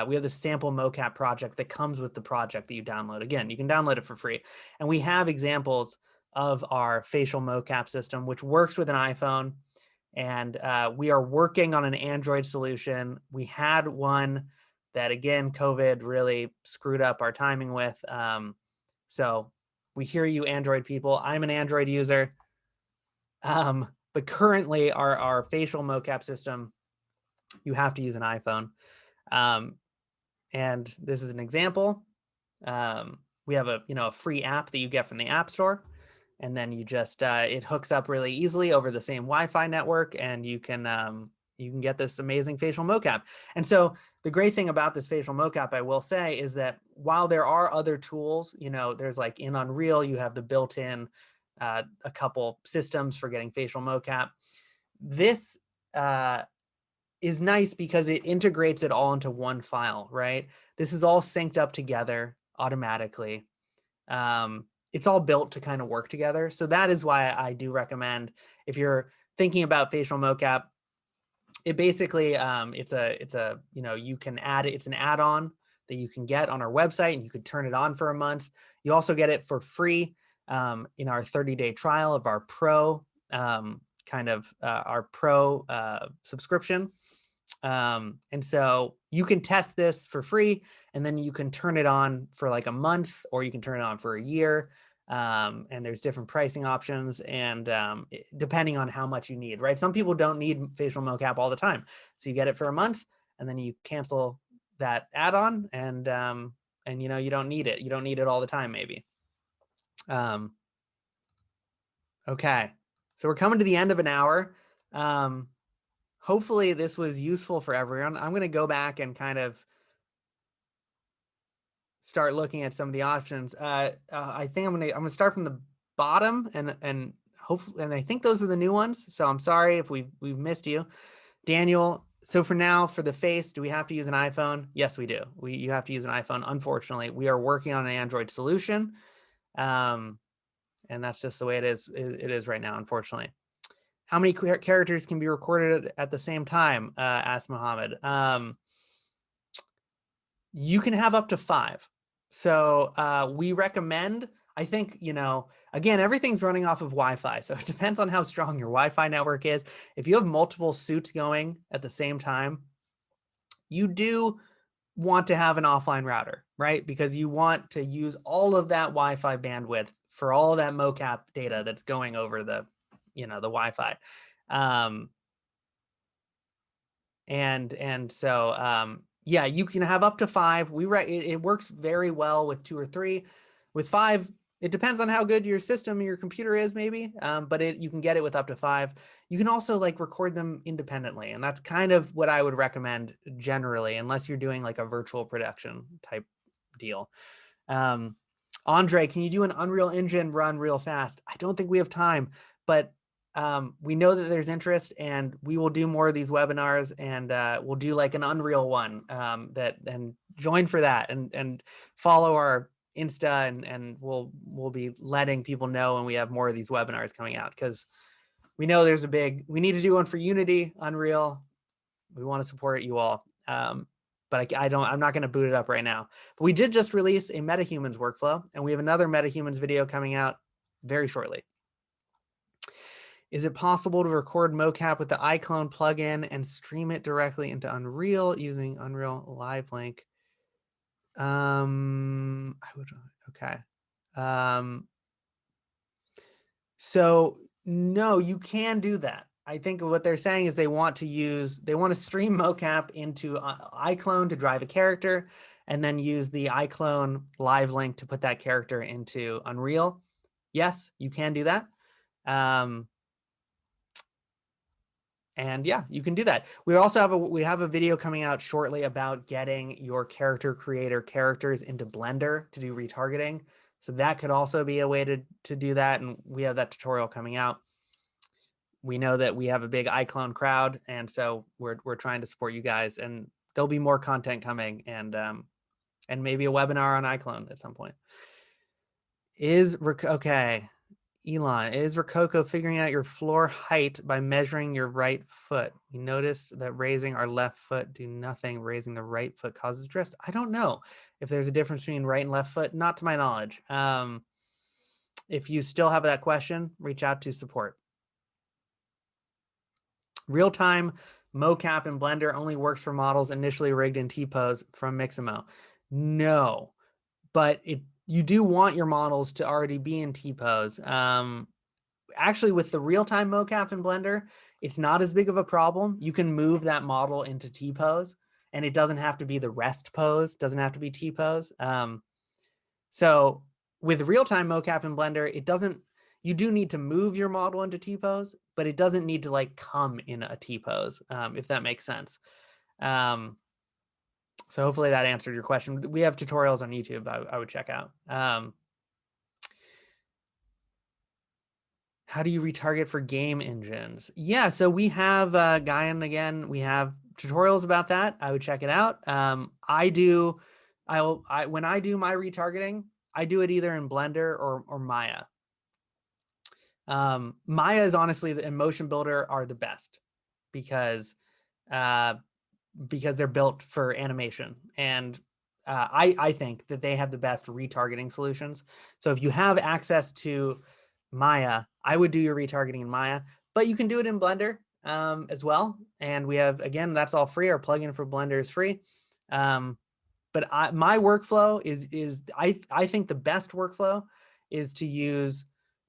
We have the sample Mocap project that comes with the project that you download. Again, you can download it for free. And we have examples of our facial Mocap system, which works with an iPhone. And we are working on an Android solution. We had one that, again, COVID really screwed up our timing with. So we hear you, Android people. I'm an Android user. But currently, our facial Mocap system, you have to use an iPhone. And this is an example. We have a free app that you get from the App Store, and then you just it hooks up really easily over the same Wi-Fi network, and you can get this amazing facial Mocap. And so the great thing about this facial Mocap, I will say, is that while there are other tools, you know, there's like in Unreal, you have the built-in a couple systems for getting facial Mocap. This is nice because it integrates it all into one file, right? This is all synced up together automatically. It's all built to kind of work together. So that is why I do recommend, if you're thinking about facial Mocap, it basically, it's a, you know, you can add it. It's an add-on that you can get on our website, and you could turn it on for a month. You also get it for free in our 30-day trial of our Pro, our Pro subscription. And so you can test this for free, and then you can turn it on for like a month, or you can turn it on for a year. And there's different pricing options, and depending on how much you need, right? Some people don't need facial Mocap all the time. So you get it for a month, and then you cancel that add-on, and you know, you don't need it. You don't need it all the time, maybe. Okay. So we're coming to the end of an hour. Hopefully this was useful for everyone. I'm going to go back and kind of start looking at some of the options. I think I'm gonna start from the bottom, and hopefully, and I think those are the new ones. So I'm sorry if we've missed you, Daniel. So for now, for the face, do we have to use an iPhone? Yes, we do. You have to use an iPhone. Unfortunately, we are working on an Android solution, and that's just the way it is. It is right now, unfortunately. How many characters can be recorded at the same time? Asked Mohammed. You can have up to 5. So we recommend, I think, you know, again, everything's running off of Wi-Fi. So it depends on how strong your Wi-Fi network is. If you have multiple suits going at the same time, you do want to have an offline router, right? Because you want to use all of that Wi-Fi bandwidth for all of that Mocap data that's going over the, you know, the Wi-Fi. And so yeah, you can have up to 5. It works very well with 2 or 3. With 5, it depends on how good your system, your computer is, maybe. But you can get it with up to 5. You can also like record them independently, and that's kind of what I would recommend generally, unless you're doing like a virtual production type deal. Andre, can you do an Unreal Engine run real fast? I don't think we have time, but we know that there's interest, and we will do more of these webinars, and we'll do like an Unreal one and join for that, and follow our Insta, and we'll be letting people know when we have more of these webinars coming out, because we know there's we need to do one for Unity, Unreal. We want to support you all. but I'm not going to boot it up right now. But we did just release a MetaHumans workflow, and we have another MetaHumans video coming out very shortly. Is it possible to record mocap with the iClone plugin and stream it directly into Unreal using Unreal Live Link? Okay. So no, you can do that. I think what they're saying is they want to stream mocap into iClone to drive a character, and then use the iClone live link to put that character into Unreal. Yes, you can do that. And yeah, you can do that. We also have a video coming out shortly about getting your character creator characters into Blender to do retargeting. So that could also be a way to do that. And we have that tutorial coming out. We know that we have a big iClone crowd, and so we're trying to support you guys. And there'll be more content coming, and maybe a webinar on iClone at some point. Okay. Elon, is Rokoko figuring out your floor height by measuring your right foot? We noticed that raising our left foot do nothing. Raising the right foot causes drifts. I don't know if there's a difference between right and left foot. Not to my knowledge. If you still have that question, reach out to support. Real-time mocap in Blender only works for models initially rigged in T-pose from Mixamo. No, but you do want your models to already be in T-pose. Actually, with the real-time mocap in Blender, it's not as big of a problem. You can move that model into T-pose, and it doesn't have to be the rest pose, doesn't have to be T-pose. So with real-time mocap in Blender, you do need to move your model into T-pose, but it doesn't need to like come in a T-pose, if that makes sense. So hopefully that answered your question. We have tutorials on YouTube I would check out. How do you retarget for game engines? Yeah, so we have Guyan again. We have tutorials about that. I would check it out. When I do my retargeting, I do it either in Blender or Maya. Maya is honestly, and Motion Builder are the best because they're built for animation, and I think that they have the best retargeting solutions. So if you have access to Maya, I would do your retargeting in Maya, but you can do it in Blender as well. And we have, again, that's all free. Our plugin for Blender is free. But my workflow is I think the best workflow is to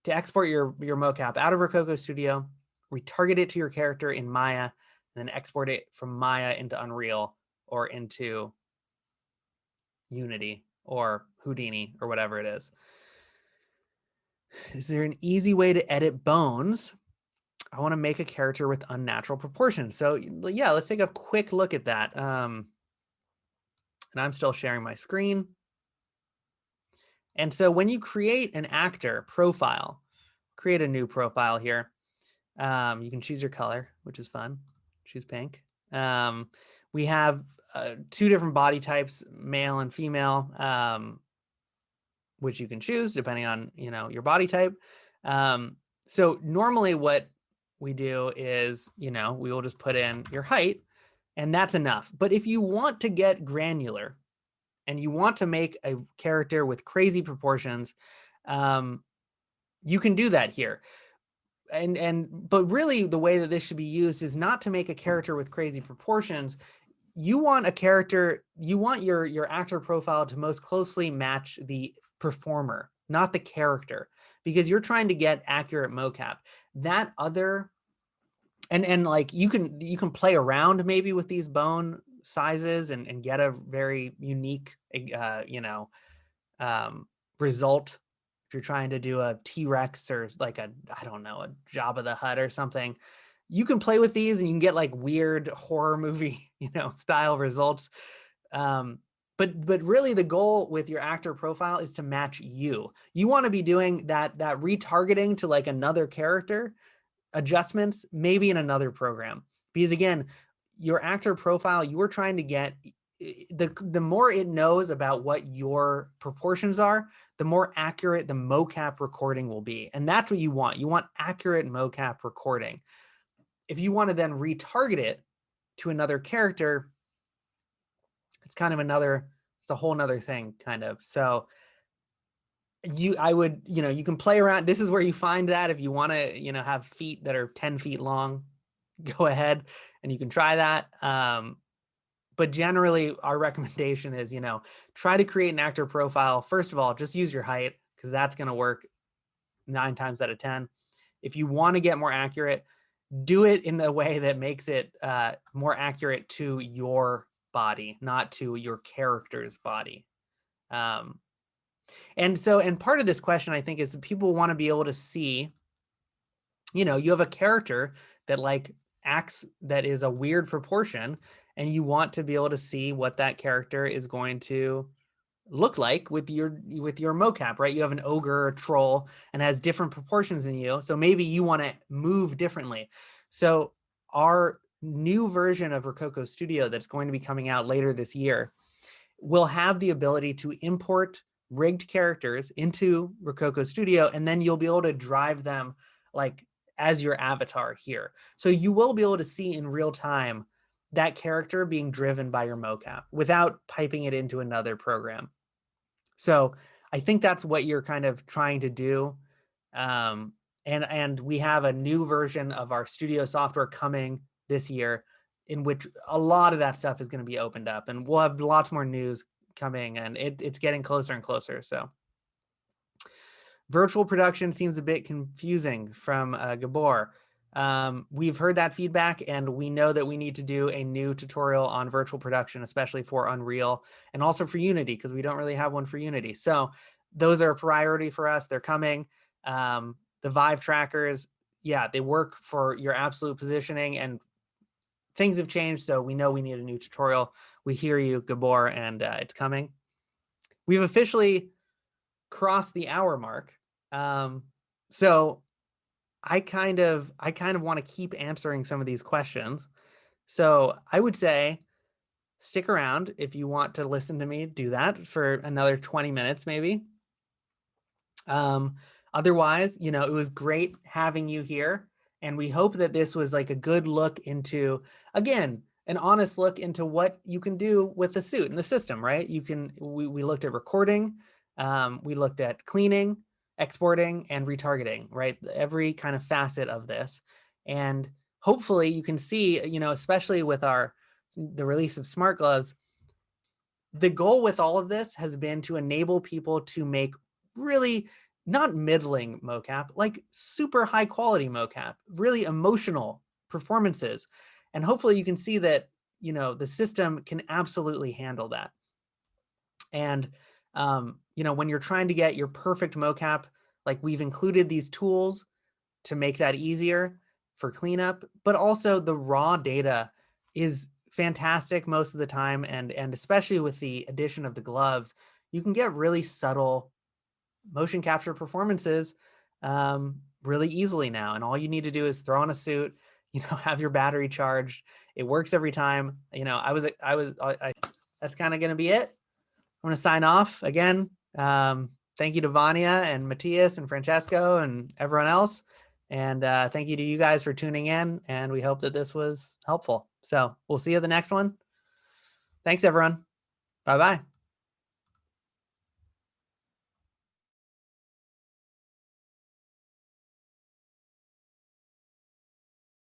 export your mocap out of Rokoko Studio, retarget it to your character in Maya, and then export it from Maya into Unreal or into Unity or Houdini or whatever it is. Is there an easy way to edit bones? I want to make a character with unnatural proportions. So yeah, let's take a quick look at that. And I'm still sharing my screen. And so when you create an actor profile, create a new profile here. You can choose your color, which is fun. Choose pink. We have 2 different body types, male and female, which you can choose depending on your body type. So normally what we do is we will just put in your height, and that's enough. But if you want to get granular and you want to make a character with crazy proportions, you can do that here. But really the way that this should be used is not to make a character with crazy proportions. You want your actor profile to most closely match the performer, not the character, because you're trying to get accurate mocap. That other, and like you can play around maybe with these bone sizes and get a very unique result. If you're trying to do a T-Rex or like a Jabba the Hutt or something, you can play with these and you can get like weird horror movie, style results. But really the goal with your actor profile is to match you. You want to be doing that retargeting to like another character adjustments, maybe in another program, because again, your actor profile, you're trying to get the more it knows about what your proportions are, the more accurate the mocap recording will be. And that's what you want. You want accurate mocap recording. If you want to then retarget it to another character, it's kind of it's a whole nother thing kind of. So I would, you can play around. This is where you find that if you want to, have feet that are 10 feet long, go ahead and you can try that. But generally our recommendation is, try to create an actor profile. First of all, just use your height because that's going to work 9 times out of 10. If you want to get more accurate, do it in a way that makes it more accurate to your body, not to your character's body. And part of this question, I think, is that people want to be able to see, you have a character that like acts that is a weird proportion, and you want to be able to see what that character is going to look like with your mocap, right? You have an ogre or a troll and has different proportions than you. So maybe you want to move differently. So our new version of Rokoko Studio that's going to be coming out later this year will have the ability to import rigged characters into Rokoko Studio, and then you'll be able to drive them like as your avatar here. So you will be able to see in real time that character being driven by your mocap without piping it into another program. So I think that's what you're kind of trying to do. And we have a new version of our studio software coming this year in which a lot of that stuff is going to be opened up, and we'll have lots more news coming, and it's getting closer and closer. So virtual production seems a bit confusing from Gabor. We've heard that feedback, and we know that we need to do a new tutorial on virtual production, especially for Unreal and also for Unity, because we don't really have one for Unity. So those are a priority for us. They're coming. The Vive trackers, yeah, they work for your absolute positioning, and things have changed. So we know we need a new tutorial. We hear you, Gabor, and it's coming. We've officially crossed the hour mark. So I kind of want to keep answering some of these questions. So I would say stick around if you want to listen to me do that for another 20 minutes, maybe. Otherwise, it was great having you here. And we hope that this was like a good look into, again, an honest look into what you can do with the suit and the system, right? We looked at recording, we looked at cleaning, exporting, and retargeting, right? Every kind of facet of this. And hopefully you can see, especially with the release of Smartgloves, the goal with all of this has been to enable people to make really not middling mocap, like super high quality mocap, really emotional performances. And hopefully you can see that, the system can absolutely handle that. And, when you're trying to get your perfect mocap, like we've included these tools to make that easier for cleanup, but also the raw data is fantastic most of the time. And especially with the addition of the gloves, you can get really subtle motion capture performances really easily now. And all you need to do is throw on a suit, have your battery charged. It works every time. That's kind of going to be it. I'm going to sign off again. Thank you to Vanya and Matthias and Francesco and everyone else. And thank you to you guys for tuning in. And we hope that this was helpful. So we'll see you at the next one. Thanks, everyone. Bye-bye.